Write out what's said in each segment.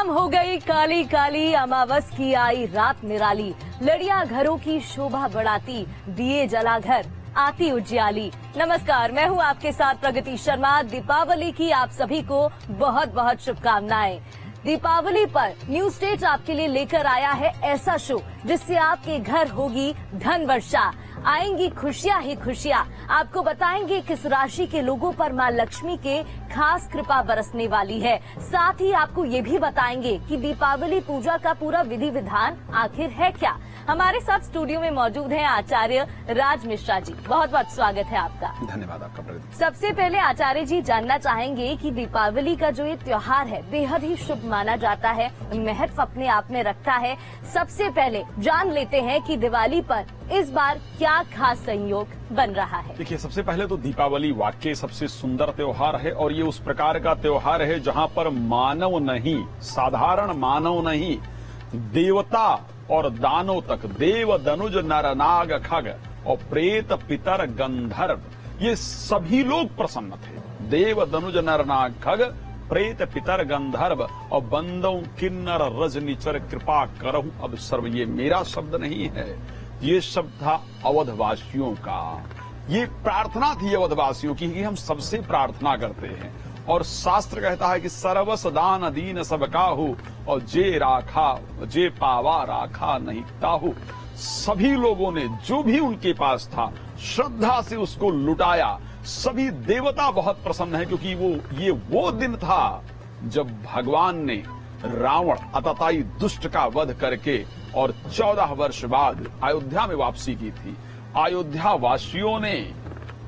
शाम हो गई काली काली, अमावस की आई रात निराली, लड़ियां घरों की शोभा बढ़ाती, दिए जला घर आती उजियाली। नमस्कार, मैं हूं आपके साथ प्रगति शर्मा। दीपावली की आप सभी को बहुत बहुत शुभकामनाएं। दीपावली पर न्यूज स्टेट आपके लिए लेकर आया है ऐसा शो जिससे आपके घर होगी धन वर्षा, आएंगी खुशियां ही खुशियां। आपको बताएंगे किस राशि के लोगों पर मां लक्ष्मी के खास कृपा बरसने वाली है। साथ ही आपको ये भी बताएंगे कि दीपावली पूजा का पूरा विधि विधान आखिर है क्या। हमारे साथ स्टूडियो में मौजूद हैं आचार्य राज मिश्रा जी। बहुत बहुत स्वागत है आपका। धन्यवाद आपका प्रगति। सबसे पहले आचार्य जी जानना चाहेंगे कि दीपावली का जो ये त्योहार है बेहद ही शुभ माना जाता है, महत्व अपने आप में रखता है। सबसे पहले जान लेते हैं कि दिवाली पर इस बार क्या खास संयोग बन रहा है। देखिए, सबसे पहले तो दीपावली वाकई सबसे सुंदर त्योहार है और ये उस प्रकार का त्योहार है जहाँ पर मानव नहीं, साधारण मानव नहीं, देवता और दानों तक, देव दनुज नर नाग खग और प्रेत पितर गंधर्व, ये सभी लोग प्रसन्न थे। देव दनुज नर नाग खग प्रेत पितर गंधर्व और बंदों किन्नर रजनिचर कृपा करहु अब सर्व। ये मेरा शब्द नहीं है, ये शब्द था अवधवासियों का। ये प्रार्थना थी अवधवासियों की कि हम सबसे प्रार्थना करते हैं और शास्त्र कहता है कि सर्वस दान दीन सब काहू और जे पावा राखा नहीं ताहू। सभी लोगों ने जो भी उनके पास था श्रद्धा से उसको लुटाया। सभी देवता बहुत प्रसन्न है क्योंकि ये वो दिन था जब भगवान ने रावण अतताई दुष्ट का वध करके और 14 वर्ष बाद अयोध्या में वापसी की थी। अयोध्या वासियों ने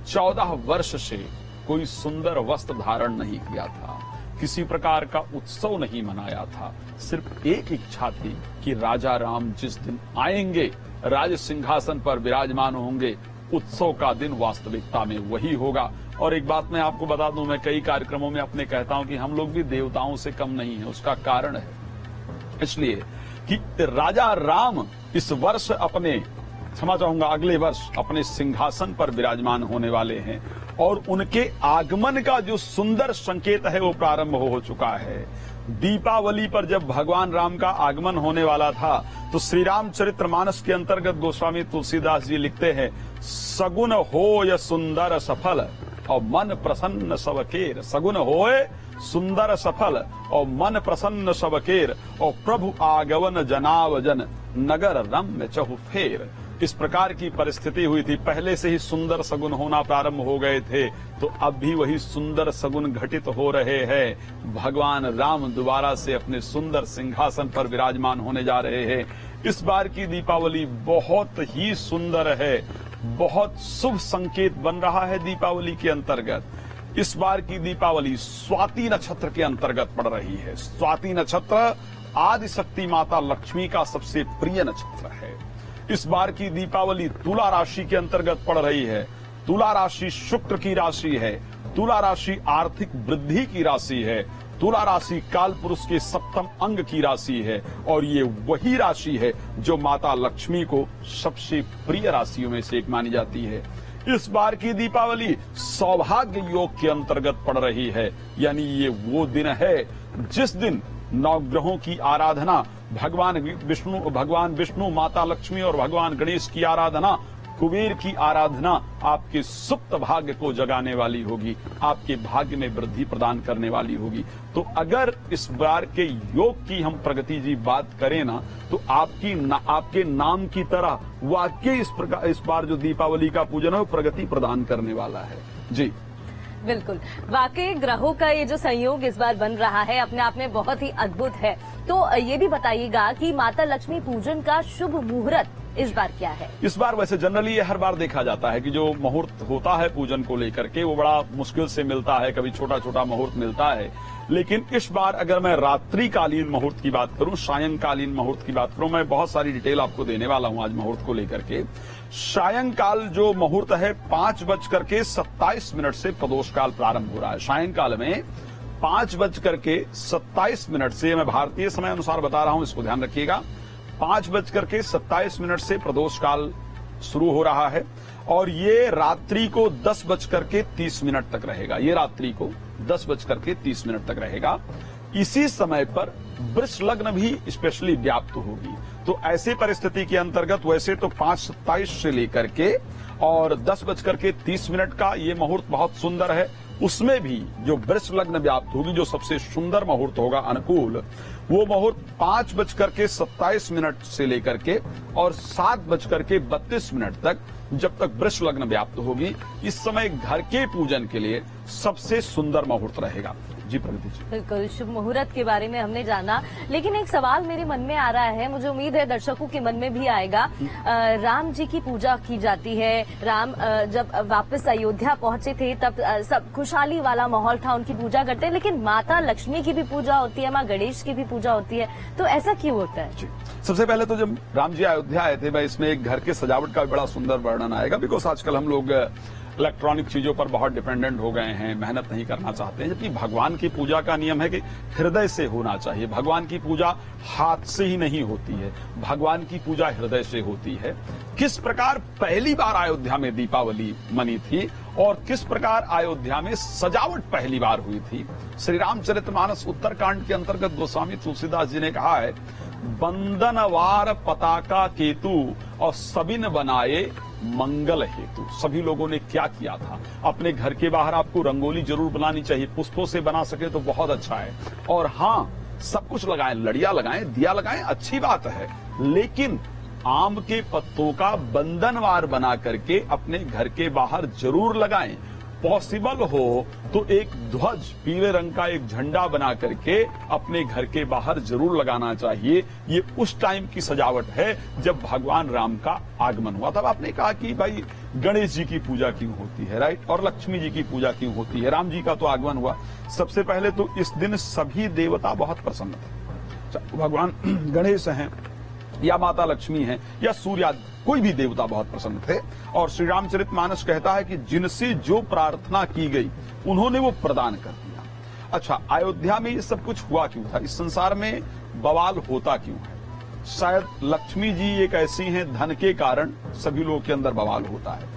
14 वर्ष से कोई सुंदर वस्त्र धारण नहीं किया था, किसी प्रकार का उत्सव नहीं मनाया था। सिर्फ एक इच्छा थी कि राजा राम जिस दिन आएंगे, राज सिंहासन पर विराजमान होंगे, उत्सव का दिन वास्तविकता में वही होगा। और एक बात मैं आपको बता दूं, मैं कई कार्यक्रमों में अपने कहता हूं कि हम लोग भी देवताओं से कम नहीं है। उसका कारण है इसलिए कि राजा राम इस वर्ष क्षमा चाहूंगा अगले वर्ष अपने सिंहासन पर विराजमान होने वाले हैं और उनके आगमन का जो सुंदर संकेत है वो प्रारंभ हो चुका है। दीपावली पर जब भगवान राम का आगमन होने वाला था तो श्री रामचरितमानस के अंतर्गत गोस्वामी तुलसीदास जी लिखते हैं, सगुन होय सुंदर सफल और मन प्रसन्न सबकेर। सगुन होय सुंदर सफल और मन प्रसन्न सबकेर और प्रभु आगवन जनाव जन नगर रम्य चहु फेर। इस प्रकार की परिस्थिति हुई थी। पहले से ही सुंदर सगुन होना प्रारंभ हो गए थे तो अब भी वही सुंदर सगुन घटित हो रहे हैं। भगवान राम दोबारा से अपने सुंदर सिंहासन पर विराजमान होने जा रहे हैं। इस बार की दीपावली बहुत ही सुंदर है, बहुत शुभ संकेत बन रहा है दीपावली के अंतर्गत। इस बार की दीपावली स्वाति नक्षत्र के अंतर्गत पड़ रही है। स्वाति नक्षत्र आदि शक्ति माता लक्ष्मी का सबसे प्रिय नक्षत्र है। इस बार की दीपावली तुला राशि के अंतर्गत पड़ रही है। तुला राशि शुक्र की राशि है। तुला राशि आर्थिक वृद्धि की राशि है। तुला राशि काल पुरुष के सप्तम अंग की राशि है और ये वही राशि है जो माता लक्ष्मी को सबसे प्रिय राशियों में से एक मानी जाती है। इस बार की दीपावली सौभाग्य योग के अंतर्गत पड़ रही है, यानी ये वो दिन है जिस दिन नवग्रहों की आराधना, भगवान विष्णु, माता लक्ष्मी और भगवान गणेश की आराधना, कुबेर की आराधना आपके सुप्त भाग्य को जगाने वाली होगी, आपके भाग्य में वृद्धि प्रदान करने वाली होगी। तो अगर इस बार के योग की हम प्रगति जी बात करें ना तो आपके नाम की तरह वाकई इस बार जो दीपावली का पूजन है वो प्रगति प्रदान करने वाला है। जी बिल्कुल, वाकई ग्रहों का ये जो संयोग इस बार बन रहा है अपने आप में बहुत ही अद्भुत है। तो ये भी बताइएगा कि माता लक्ष्मी पूजन का शुभ मुहूर्त इस बार क्या है। इस बार वैसे जनरली ये हर बार देखा जाता है कि जो मुहूर्त होता है पूजन को लेकर के वो बड़ा मुश्किल से मिलता है, कभी छोटा छोटा मुहूर्त मिलता है। लेकिन इस बार अगर मैं रात्रिकालीन मुहूर्त की बात करूं, सायंकालीन मुहूर्त की बात करूं, मैं बहुत सारी डिटेल आपको देने वाला हूं आज मुहूर्त को लेकर के। सायंकाल जो मुहूर्त है 5:27 से प्रदोष काल प्रारंभ हो रहा है। सायंकाल में 5:27 से, मैं भारतीय समय अनुसार बता रहा हूं, इसको ध्यान रखिएगा, 5:27 से प्रदोष काल शुरू हो रहा है और ये रात्रि को 10:30 तक रहेगा। ये रात्रि को 10:30 तक रहेगा। इसी समय पर वृष लग्न भी स्पेशली व्याप्त होगी। तो ऐसे परिस्थिति के अंतर्गत वैसे तो 5:27 से लेकर के और 10:30 का ये मुहूर्त बहुत सुंदर है। उसमें भी जो वृष लग्न व्याप्त होगी, जो सबसे सुंदर मुहूर्त होगा अनुकूल, वो मुहूर्त 5:27 से लेकर के और 7:32 तक, जब तक वृष लग्न व्याप्त होगी, इस समय घर के पूजन के लिए सबसे सुंदर मुहूर्त रहेगा। जी प्रगति जी, बिल्कुल शुभ मुहूर्त के बारे में हमने जाना, लेकिन एक सवाल मेरे मन में आ रहा है, मुझे उम्मीद है दर्शकों के मन में भी आएगा। राम जी की पूजा की जाती है। राम जब वापस अयोध्या पहुंचे थे तब सब खुशहाली वाला माहौल था, उनकी पूजा करते हैं, लेकिन माता लक्ष्मी की भी पूजा होती है, माँ गणेश की भी पूजा होती है, तो ऐसा क्यों होता है? जी, सबसे पहले तो जब राम जी अयोध्या आए थे, मैं इसमें एक घर के सजावट का भी बड़ा सुंदर वर्णन आएगा, बिकॉज आजकल हम लोग इलेक्ट्रॉनिक चीजों पर बहुत डिपेंडेंट हो गए हैं, मेहनत नहीं करना चाहते हैं, जबकि भगवान की पूजा का नियम है कि हृदय से होना चाहिए। भगवान की पूजा हाथ से ही नहीं होती है, भगवान की पूजा हृदय से होती है। किस प्रकार पहली बार अयोध्या में दीपावली मनी थी और किस प्रकार अयोध्या में सजावट पहली बार हुई थी, श्री रामचरितमानस उत्तरकांड के अंतर्गत गोस्वामी तुलसीदास जी ने कहा है, बंदनवार पताका केतु और सबिन बनाए मंगल हेतु। सभी लोगों ने क्या किया था, अपने घर के बाहर आपको रंगोली जरूर बनानी चाहिए, पुष्पों से बना सके तो बहुत अच्छा है, और हाँ सब कुछ लगाएं, लड़ियां लगाएं, दिया लगाएं, अच्छी बात है, लेकिन आम के पत्तों का बंधनवार बना करके अपने घर के बाहर जरूर लगाएं। पॉसिबल हो तो एक ध्वज, पीले रंग का एक झंडा बना करके अपने घर के बाहर जरूर लगाना चाहिए। ये उस टाइम की सजावट है जब भगवान राम का आगमन हुआ। तब आपने कहा कि भाई गणेश जी की पूजा क्यों होती है, राइट, और लक्ष्मी जी की पूजा क्यों होती है, राम जी का तो आगमन हुआ। सबसे पहले तो इस दिन सभी देवता बहुत प्रसन्न थे। भगवान गणेश हैं या माता लक्ष्मी हैं या सूर्य, कोई भी देवता बहुत प्रसन्न थे। और श्री रामचरितमानस कहता है कि जिनसे जो प्रार्थना की गई उन्होंने वो प्रदान कर दिया। अच्छा, अयोध्या में ये सब कुछ हुआ क्यों था, इस संसार में बवाल होता क्यों है? शायद लक्ष्मी जी एक ऐसी हैं, धन के कारण सभी लोगों के अंदर बवाल होता है,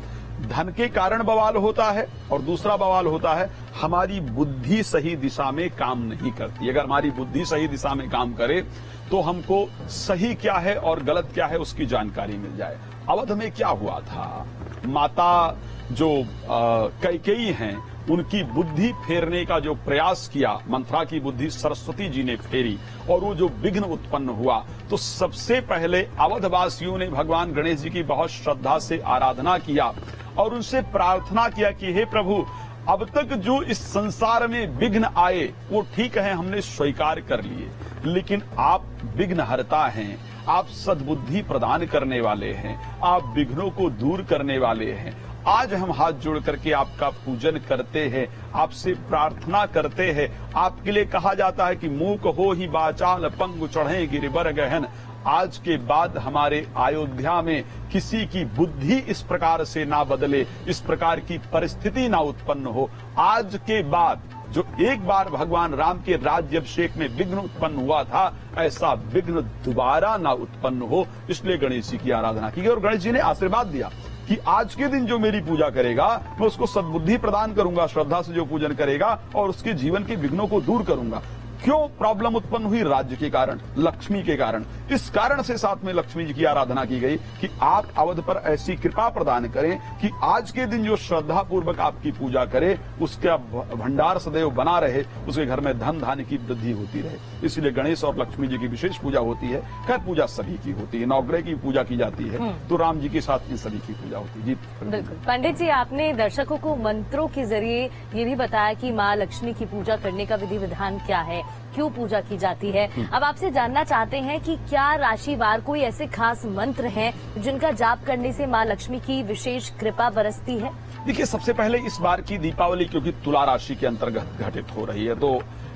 धन के कारण बवाल होता है, और दूसरा बवाल होता है हमारी बुद्धि सही दिशा में काम नहीं करती। अगर हमारी बुद्धि सही दिशा में काम करे तो हमको सही क्या है और गलत क्या है उसकी जानकारी मिल जाए। अवध में क्या हुआ था, माता जो कैकेयी हैं उनकी बुद्धि फेरने का जो प्रयास किया, मंथरा की बुद्धि सरस्वती जी ने फेरी और वो जो विघ्न उत्पन्न हुआ, तो सबसे पहले अवधवासियों ने भगवान गणेश जी की बहुत श्रद्धा से आराधना किया और उनसे प्रार्थना किया कि हे प्रभु, अब तक जो इस संसार में विघ्न आए वो ठीक है, हमने स्वीकार कर लिए, लेकिन आप विघ्नहर्ता हैं, आप सद्बुद्धि प्रदान करने वाले हैं, आप विघ्नों को दूर करने वाले हैं। आज हम हाथ जोड़ करके आपका पूजन करते हैं, आपसे प्रार्थना करते हैं। आपके लिए कहा जाता है कि मूक हो ही बाचाल, पंगु चढ़े गिरिवर गहन। आज के बाद हमारे अयोध्या में किसी की बुद्धि इस प्रकार से ना बदले, इस प्रकार की परिस्थिति ना उत्पन्न हो। आज के बाद जो एक बार भगवान राम के राज्याभिषेक में विघ्न उत्पन्न हुआ था, ऐसा विघ्न दोबारा ना उत्पन्न हो, इसलिए गणेश जी की आराधना की गई। और गणेश जी ने आशीर्वाद दिया कि आज के दिन जो मेरी पूजा करेगा मैं उसको सद्बुद्धि प्रदान करूंगा, श्रद्धा से जो पूजन करेगा, और उसके जीवन के विघ्नों को दूर करूंगा। क्यों प्रॉब्लम उत्पन्न हुई? राज्य के कारण, लक्ष्मी के कारण। इस कारण से साथ में लक्ष्मी जी की आराधना की गई कि आप अवध पर ऐसी कृपा प्रदान करें कि आज के दिन जो श्रद्धा पूर्वक आपकी पूजा करे उसका भंडार सदैव बना रहे, उसके घर में धन धान्य की वृद्धि होती रहे। इसलिए गणेश और लक्ष्मी जी की विशेष पूजा होती है। खैर पूजा सभी की होती है, नवग्रह की पूजा की जाती है, तो राम जी के साथ इन सभी की पूजा होती है। जी बिल्कुल। पंडित जी, आपने दर्शकों को मंत्रों के जरिए ये भी बताया कि माँ लक्ष्मी की पूजा करने का विधि विधान क्या है, क्यों पूजा की जाती है। अब आपसे जानना चाहते हैं कि क्या राशिवार कोई ऐसे खास मंत्र हैं जिनका जाप करने से माँ लक्ष्मी की विशेष कृपा बरसती है? देखिए, सबसे पहले इस बार की दीपावली क्योंकि तुला राशि के अंतर्गत घटित हो रही है, तो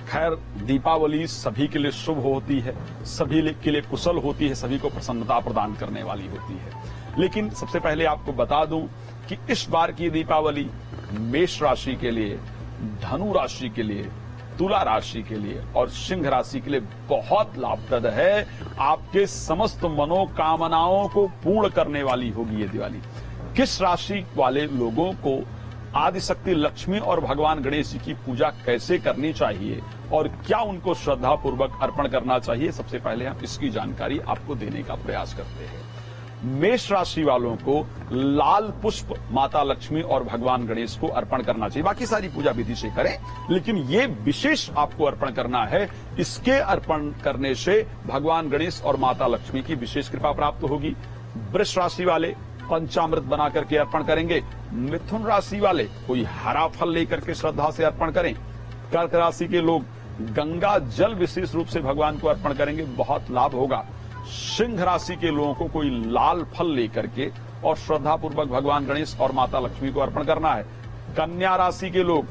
खैर दीपावली सभी के लिए शुभ होती है, सभी के लिए कुशल होती है, सभी को प्रसन्नता प्रदान करने वाली होती है। लेकिन सबसे पहले आपको बता दूं कि इस बार की दीपावली मेष राशि के लिए, धनु राशि के लिए, तुला राशि के लिए और सिंह राशि के लिए बहुत लाभप्रद है। आपके समस्त मनोकामनाओं को पूर्ण करने वाली होगी ये दिवाली। किस राशि वाले लोगों को आदिशक्ति लक्ष्मी और भगवान गणेश जी की पूजा कैसे करनी चाहिए और क्या उनको श्रद्धा पूर्वक अर्पण करना चाहिए, सबसे पहले हम इसकी जानकारी आपको देने का प्रयास करते हैं। मेष राशि वालों को लाल पुष्प माता लक्ष्मी और भगवान गणेश को अर्पण करना चाहिए। बाकी सारी पूजा विधि से करें, लेकिन ये विशेष आपको अर्पण करना है। इसके अर्पण करने से भगवान गणेश और माता लक्ष्मी की विशेष कृपा प्राप्त होगी। वृष राशि वाले पंचामृत बना करके अर्पण करेंगे। मिथुन राशि वाले कोई हरा फल लेकर के श्रद्धा से अर्पण करें। कर्क राशि के लोग गंगा जल विशेष रूप से भगवान को अर्पण करेंगे, बहुत लाभ होगा। सिंह राशि के लोगों को कोई लाल फल लेकर के और श्रद्धा पूर्वक भगवान गणेश और माता लक्ष्मी को अर्पण करना है। कन्या राशि के लोग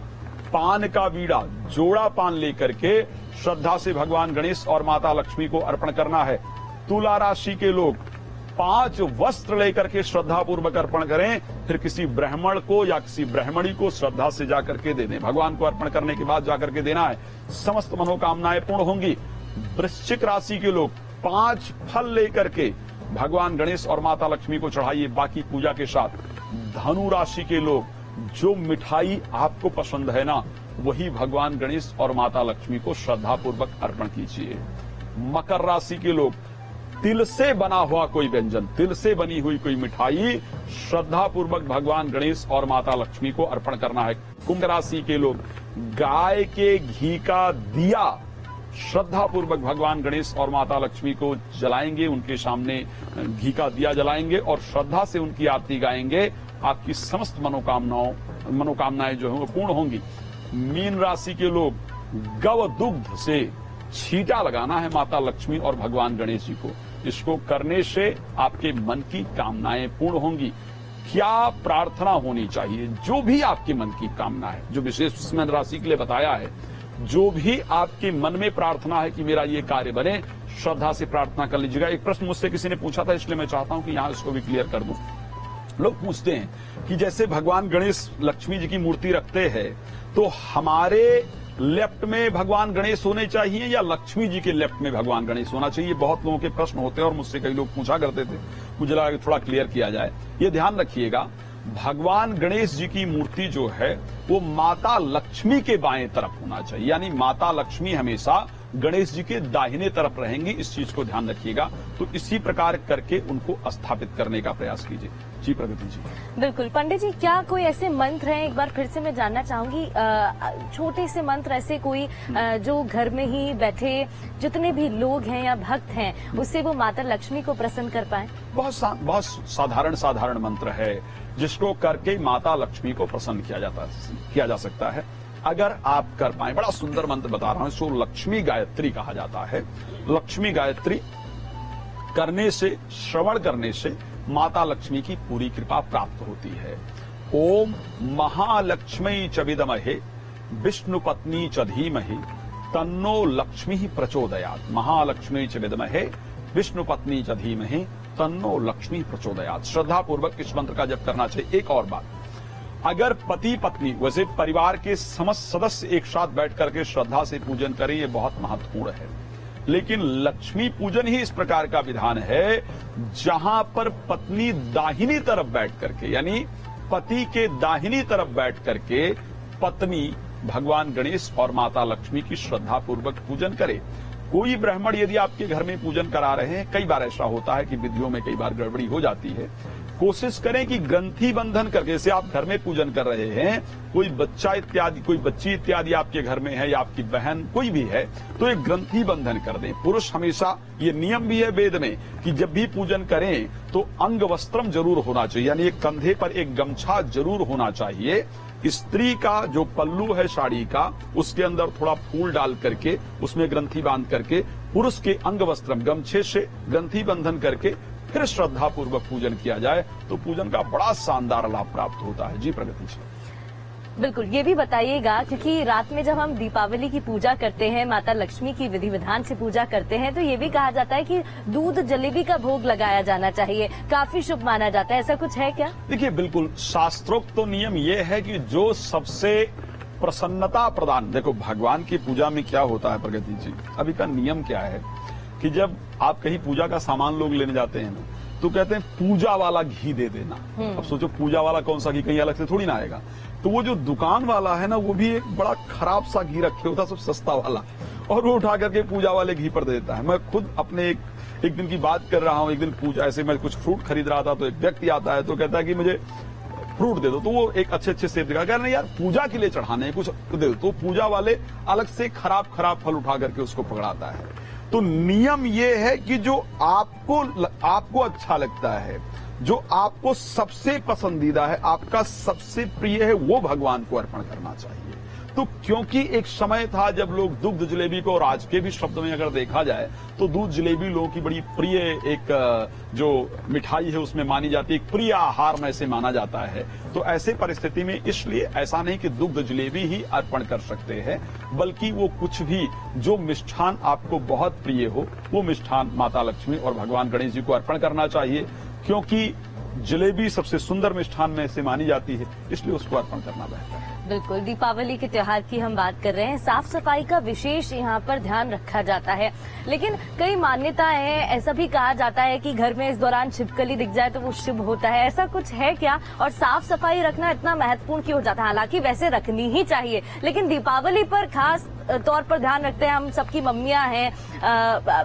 पान का बीड़ा, जोड़ा पान लेकर के श्रद्धा से भगवान गणेश और माता लक्ष्मी को अर्पण करना है। तुला राशि के लोग 5 वस्त्र लेकर के श्रद्धा पूर्वक अर्पण करें, फिर किसी ब्राह्मण को या किसी ब्राह्मणी को श्रद्धा से जाकर के दे दें। भगवान को अर्पण करने के बाद जाकर के देना है, समस्त मनोकामनाएं पूर्ण होंगी। वृश्चिक राशि के लोग 5 फल लेकर के भगवान गणेश और माता लक्ष्मी को चढ़ाइए बाकी पूजा के साथ। धनु राशि के लोग जो मिठाई आपको पसंद है ना, वही भगवान गणेश और माता लक्ष्मी को श्रद्धा पूर्वक अर्पण कीजिए। मकर राशि के लोग तिल से बना हुआ कोई व्यंजन, तिल से बनी हुई कोई मिठाई श्रद्धा पूर्वक भगवान गणेश और माता लक्ष्मी को अर्पण करना है। कुंभ राशि के लोग गाय के घी का दिया श्रद्धा पूर्वक भगवान गणेश और माता लक्ष्मी को जलाएंगे, उनके सामने घी का दिया जलाएंगे और श्रद्धा से उनकी आरती गाएंगे। आपकी समस्त मनोकामनाएं जो है वो पूर्ण होंगी। मीन राशि के लोग गव दुग्ध से छींटा लगाना है माता लक्ष्मी और भगवान गणेश जी को। इसको करने से आपके मन की कामनाएं पूर्ण होंगी। क्या प्रार्थना होनी चाहिए? जो भी आपके मन की कामना है, जो विशेष मीन राशि के लिए बताया है, जो भी आपके मन में प्रार्थना है कि मेरा ये कार्य बने, श्रद्धा से प्रार्थना कर लीजिएगा। एक प्रश्न मुझसे किसी ने पूछा था, इसलिए मैं चाहता हूं कि यहां इसको भी क्लियर कर दूं। लोग पूछते हैं कि जैसे भगवान गणेश लक्ष्मी जी की मूर्ति रखते हैं, तो हमारे लेफ्ट में भगवान गणेश होने चाहिए या लक्ष्मी जी के लेफ्ट में भगवान गणेश होना चाहिए? बहुत लोगों के प्रश्न होते हैं और मुझसे कई लोग पूछा करते थे। मुझे लगा कि थोड़ा क्लियर किया जाए। ये ध्यान रखिएगा, भगवान गणेश जी की मूर्ति जो है वो माता लक्ष्मी के बाएं तरफ होना चाहिए, यानी माता लक्ष्मी हमेशा गणेश जी के दाहिने तरफ रहेंगी। इस चीज को ध्यान रखिएगा। तो इसी प्रकार करके उनको स्थापित करने का प्रयास कीजिए। जी प्रगति जी। बिल्कुल पंडित जी, क्या कोई ऐसे मंत्र हैं, एक बार फिर से मैं जानना चाहूंगी, छोटे से मंत्र ऐसे कोई जो घर में ही बैठे जितने भी लोग हैं या भक्त हैं, उससे वो माता लक्ष्मी को प्रसन्न कर पाए? बहुत साधारण मंत्र है जिसको करके माता लक्ष्मी को प्रसन्न किया जा सकता है। अगर आप कर पाए, बड़ा सुंदर मंत्र बता रहा हूं, इसको लक्ष्मी गायत्री कहा जाता है। लक्ष्मी गायत्री करने से, श्रवण करने से माता लक्ष्मी की पूरी कृपा प्राप्त होती है। ओम महालक्ष्मी च विद्महे विष्णु पत्नी च धीमहि तन्नो लक्ष्मी प्रचोदयात्। महालक्ष्मी च विद्महे विष्णु पत्नी च धीमहि तन्नो लक्ष्मी प्रचोदयात्। श्रद्धा पूर्वक इस मंत्र का जप करना चाहिए। एक और बात, अगर पति पत्नी, वैसे परिवार के समस्त सदस्य एक साथ बैठ करके श्रद्धा से पूजन करें, ये बहुत महत्वपूर्ण है। लेकिन लक्ष्मी पूजन ही इस प्रकार का विधान है जहां पर पत्नी दाहिनी तरफ बैठ करके, यानी पति के दाहिनी तरफ बैठ करके पत्नी भगवान गणेश और माता लक्ष्मी की श्रद्धा पूर्वक पूजन करे। कोई ब्राह्मण यदि आपके घर में पूजन करा रहे हैं, कई बार ऐसा होता है कि विधियों में कई बार गड़बड़ी हो जाती है, कोशिश करें कि ग्रंथि बंधन करके, जैसे आप घर में पूजन कर रहे हैं, कोई बच्चा इत्यादि, कोई बच्ची इत्यादि आपके घर में है या आपकी बहन कोई भी है, तो एक ग्रंथि बंधन कर दें। पुरुष हमेशा, ये नियम भी है वेद में कि जब भी पूजन करें तो अंग वस्त्रम जरूर होना चाहिए, यानी एक कंधे पर एक गमछा जरूर होना चाहिए। स्त्री का जो पल्लू है साड़ी का, उसके अंदर थोड़ा फूल डाल करके उसमें ग्रंथि बांध करके, पुरुष के अंग वस्त्रम गमछे से ग्रंथि बंधन करके फिर श्रद्धा पूर्वक पूजन किया जाए तो पूजन का बड़ा शानदार लाभ प्राप्त होता है। जी प्रगति जी। बिल्कुल, ये भी बताइएगा, क्योंकि रात में जब हम दीपावली की पूजा करते हैं, माता लक्ष्मी की विधि विधान से पूजा करते हैं, तो ये भी कहा जाता है कि दूध जलेबी का भोग लगाया जाना चाहिए, काफी शुभ माना जाता है। ऐसा कुछ है क्या? देखिए, बिल्कुल शास्त्रोक्त तो नियम ये है कि जो सबसे प्रसन्नता प्रदान, देखो भगवान की पूजा में क्या होता है प्रगति जी, अभी का नियम क्या है कि जब आप कहीं पूजा का सामान लोग लेने जाते हैं ना, तो कहते हैं पूजा वाला घी दे देना। अब सोचो पूजा वाला कौन सा घी, कहीं अलग से थोड़ी ना आएगा। तो वो जो दुकान वाला है ना, वो भी एक बड़ा खराब सा घी रखे होता, सब सस्ता वाला, और वो उठा करके पूजा वाले घी पर देता है। मैं खुद अपने एक दिन की बात कर रहा हूं। एक दिन पूजा, ऐसे मैं कुछ फ्रूट खरीद रहा था, तो एक व्यक्ति आता है तो कहता है कि मुझे फ्रूट दे दो। तो वो एक अच्छे सेब दिखा, कह रहे यार पूजा के लिए चढ़ाने कुछ दे दो। तो पूजा वाले अलग से खराब फल उठा करके उसको पकड़ाता है। तो नियम ये है कि जो आपको अच्छा लगता है, जो आपको सबसे पसंदीदा है, आपका सबसे प्रिय है, वो भगवान को अर्पण करना चाहिए। तो क्योंकि एक समय था जब लोग दुग्ध जलेबी को, और आज के भी शब्द में अगर देखा जाए तो दूध जलेबी लोगों की बड़ी प्रिय एक जो मिठाई है उसमें मानी जाती है, एक प्रिय आहार में से माना जाता है। तो ऐसे परिस्थिति में इसलिए ऐसा नहीं कि दुग्ध जलेबी ही अर्पण कर सकते हैं, बल्कि वो कुछ भी जो मिष्ठान आपको बहुत प्रिय हो, वो मिष्ठान माता लक्ष्मी और भगवान गणेश जी को अर्पण करना चाहिए। क्योंकि जलेबी सबसे सुंदर मिष्ठान में से मानी जाती है, इसलिए उसको अर्पण करना बेहतर है। बिल्कुल, दीपावली के त्योहार की हम बात कर रहे हैं। साफ सफाई का विशेष यहाँ पर ध्यान रखा जाता है, लेकिन कई मान्यताएं हैं, ऐसा भी कहा जाता है कि घर में इस दौरान छिपकली दिख जाए तो वो शुभ होता है। ऐसा कुछ है क्या? और साफ सफाई रखना इतना महत्वपूर्ण क्यों हो जाता है? हालांकि वैसे रखनी ही चाहिए, लेकिन दीपावली पर खास तौर पर ध्यान रखते हैं। हम सबकी मम्मियां हैं,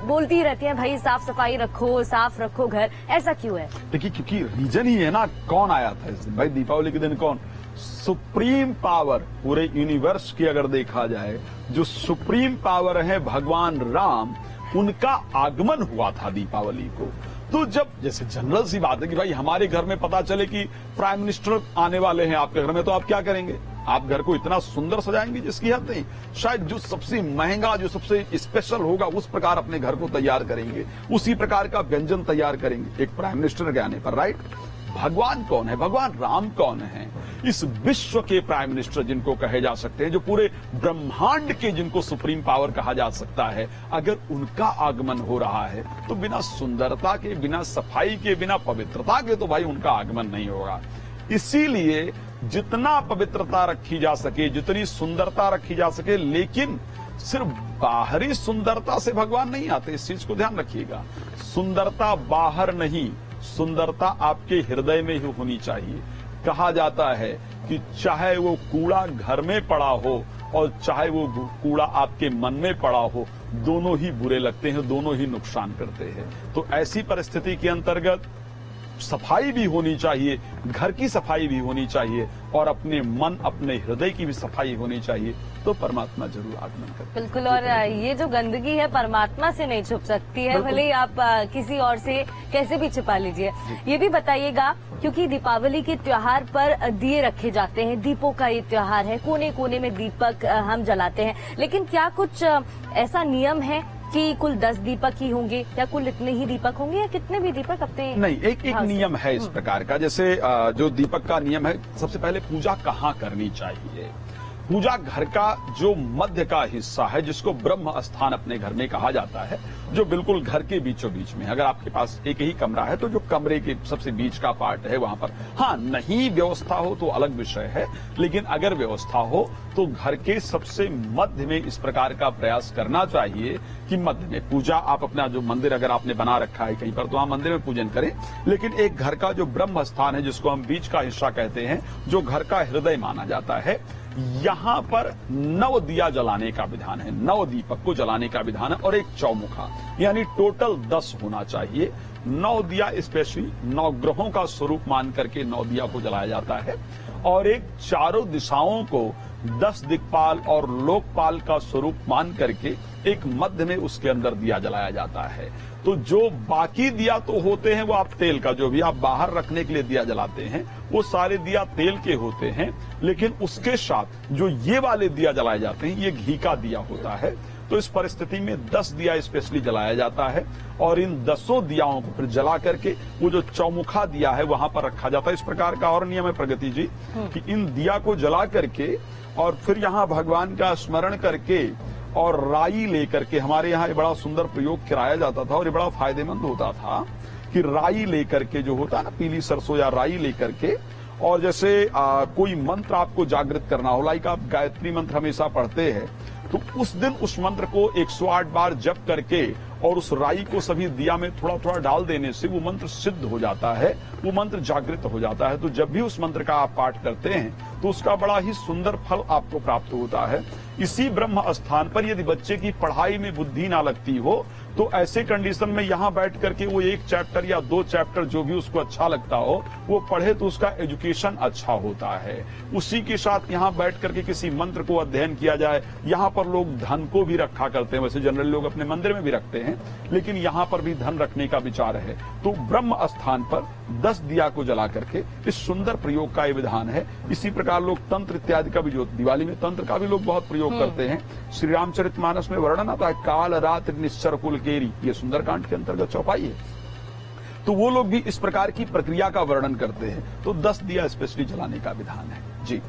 बोलती रहती हैं भाई साफ सफाई रखो, साफ रखो घर। ऐसा क्यों है? देखिए, क्योंकि रीजन ही है ना। कौन आया था इस दिन? भाई दीपावली के दिन कौन? सुप्रीम पावर पूरे यूनिवर्स की अगर देखा जाए, जो सुप्रीम पावर है भगवान राम, उनका आगमन हुआ था दीपावली को। तो जब, जैसे जनरल सी बात है कि भाई हमारे घर में पता चले कि प्राइम मिनिस्टर आने वाले हैं आपके घर में, तो आप क्या करेंगे? आप घर को इतना सुंदर सजाएंगे जिसकी हद नहीं। शायद जो सबसे महंगा, जो सबसे स्पेशल होगा, उस प्रकार अपने घर को तैयार करेंगे, उसी प्रकार का व्यंजन तैयार करेंगे एक प्राइम मिनिस्टर के आने पर, राइट? भगवान कौन है? भगवान राम कौन है? इस विश्व के प्राइम मिनिस्टर जिनको कहे जा सकते हैं, जो पूरे ब्रह्मांड के जिनको सुप्रीम पावर कहा जा सकता है, अगर उनका आगमन हो रहा है तो बिना सुंदरता के, बिना सफाई के, बिना पवित्रता के तो भाई उनका आगमन नहीं होगा। इसीलिए जितना पवित्रता रखी जा सके, जितनी सुंदरता रखी जा सके, लेकिन सिर्फ बाहरी सुंदरता से भगवान नहीं आते, इस चीज को ध्यान रखिएगा। सुंदरता बाहर नहीं, सुंदरता आपके हृदय में ही होनी चाहिए। कहा जाता है कि चाहे वो कूड़ा घर में पड़ा हो और चाहे वो कूड़ा आपके मन में पड़ा हो, दोनों ही बुरे लगते हैं, दोनों ही नुकसान करते हैं। तो ऐसी परिस्थिति के अंतर्गत सफाई भी होनी चाहिए, घर की सफाई भी होनी चाहिए, और अपने मन, अपने हृदय की भी सफाई होनी चाहिए, तो परमात्मा जरूर आगमन करते हैं। बिल्कुल, और ये जो गंदगी है परमात्मा से नहीं छुप सकती है, भले ही आप किसी और से कैसे भी छिपा लीजिए। ये भी बताइएगा, क्योंकि दीपावली के त्योहार पर दिए रखे जाते हैं, दीपों का ये त्योहार है, कोने कोने में दीपक हम जलाते हैं, लेकिन क्या कुछ ऐसा नियम है कि कुल 10 दीपक ही होंगे, या कुल इतने ही दीपक होंगे, या कितने भी दीपक अपने? नहीं, एक नियम है इस प्रकार का। जैसे जो दीपक का नियम है, सबसे पहले पूजा कहाँ करनी चाहिए? पूजा घर का जो मध्य का हिस्सा है, जिसको ब्रह्म स्थान अपने घर में कहा जाता है, जो बिल्कुल घर के बीचों बीच में। अगर आपके पास एक ही कमरा है तो जो कमरे के सबसे बीच का पार्ट है वहां पर, हाँ, नहीं व्यवस्था हो तो अलग विषय है, लेकिन अगर व्यवस्था हो तो घर के सबसे मध्य में इस प्रकार का प्रयास करना चाहिए कि मध्य में पूजा, आप अपना जो मंदिर अगर आपने बना रखा है कहीं पर, तो आप मंदिर में पूजन करें, लेकिन एक घर का जो ब्रह्म स्थान है, जिसको हम बीच का हिस्सा कहते हैं, जो घर का हृदय माना जाता है, यहां पर 9 दिया जलाने का विधान है, 9 दीपक को जलाने का विधान है, और एक चौमुखा, यानी टोटल 10 होना चाहिए। 9 दिया स्पेशली 9 ग्रहों का स्वरूप मान करके 9 दिया को जलाया जाता है, और एक चारों दिशाओं को 10 दिक्पाल और लोकपाल का स्वरूप मान करके एक मध्य में उसके अंदर दिया जलाया जाता है। तो जो बाकी दिया तो होते हैं वो आप तेल का, जो भी आप बाहर रखने के लिए दिया जलाते हैं, वो सारे दिया तेल के होते हैं, लेकिन उसके साथ जो ये वाले दिया जलाए जाते हैं, ये घी का दिया होता है। तो इस परिस्थिति में 10 दिया स्पेशली जलाया जाता है, और इन 10 दियाओं को फिर जला करके वो जो चौमुखा दिया है वहां पर रखा जाता है। इस प्रकार का और नियम है प्रगति जी, कि इन दिया को जला करके और फिर यहाँ भगवान का स्मरण करके और राई लेकर के, हमारे यहाँ ये बड़ा सुंदर प्रयोग कराया जाता था और ये बड़ा फायदेमंद होता था कि राई लेकर के, जो होता है ना पीली सरसों या राई लेकर के, और जैसे कोई मंत्र आपको जागृत करना हो, लाइक आप गायत्री मंत्र हमेशा पढ़ते हैं, तो उस दिन उस मंत्र को 108 बार जप करके और उस राई को सभी दिया में थोड़ा थोड़ा डाल देने से वो मंत्र सिद्ध हो जाता है, वो मंत्र जागृत हो जाता है। तो जब भी उस मंत्र का आप पाठ करते हैं तो उसका बड़ा ही सुंदर फल आपको प्राप्त होता है। इसी ब्रह्म स्थान पर यदि बच्चे की पढ़ाई में बुद्धि ना लगती हो तो ऐसे कंडीशन में यहाँ बैठ करके वो 1 चैप्टर या 2 चैप्टर जो भी उसको अच्छा लगता हो वो पढ़े तो उसका एजुकेशन अच्छा होता है। उसी के साथ यहाँ बैठ करके किसी मंत्र को अध्ययन किया जाए। यहाँ पर लोग धन को भी रखा करते हैं, वैसे जनरली लोग अपने मंदिर में भी रखते हैं, लेकिन यहाँ पर भी धन रखने का विचार है। तो ब्रह्म स्थान पर 10 दिया को जला करके इस सुंदर प्रयोग का ये विधान है। इसी प्रकार लोग तंत्र इत्यादि का भी, जो दिवाली में तंत्र का भी लोग बहुत प्रयोग करते हैं। श्री रामचरितमानस में वर्णन आता है, काल रात्रि निश्चर कुल केरी, ये सुंदरकांड के अंतर्गत चौपाई है। तो वो लोग भी इस प्रकार की प्रक्रिया का वर्णन करते हैं। तो 10 दिया स्पेशली जलाने का विधान है जी।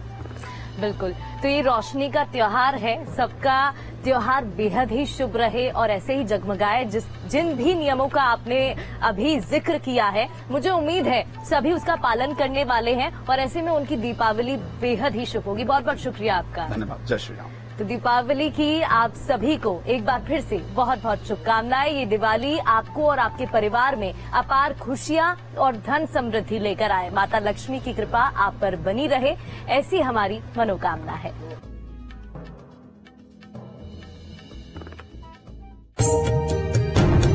बिल्कुल, तो ये रोशनी का त्योहार है, सबका त्योहार बेहद ही शुभ रहे और ऐसे ही जगमगाए। जिन भी नियमों का आपने अभी जिक्र किया है, मुझे उम्मीद है सभी उसका पालन करने वाले हैं और ऐसे में उनकी दीपावली बेहद ही शुभ होगी। बहुत बहुत शुक्रिया आपका। धन्यवाद। जय श्री राम। तो दीपावली की आप सभी को एक बार फिर से बहुत बहुत शुभकामनाएं। ये दिवाली आपको और आपके परिवार में अपार खुशियां और धन समृद्धि लेकर आए। माता लक्ष्मी की कृपा आप पर बनी रहे, ऐसी हमारी मनोकामना है।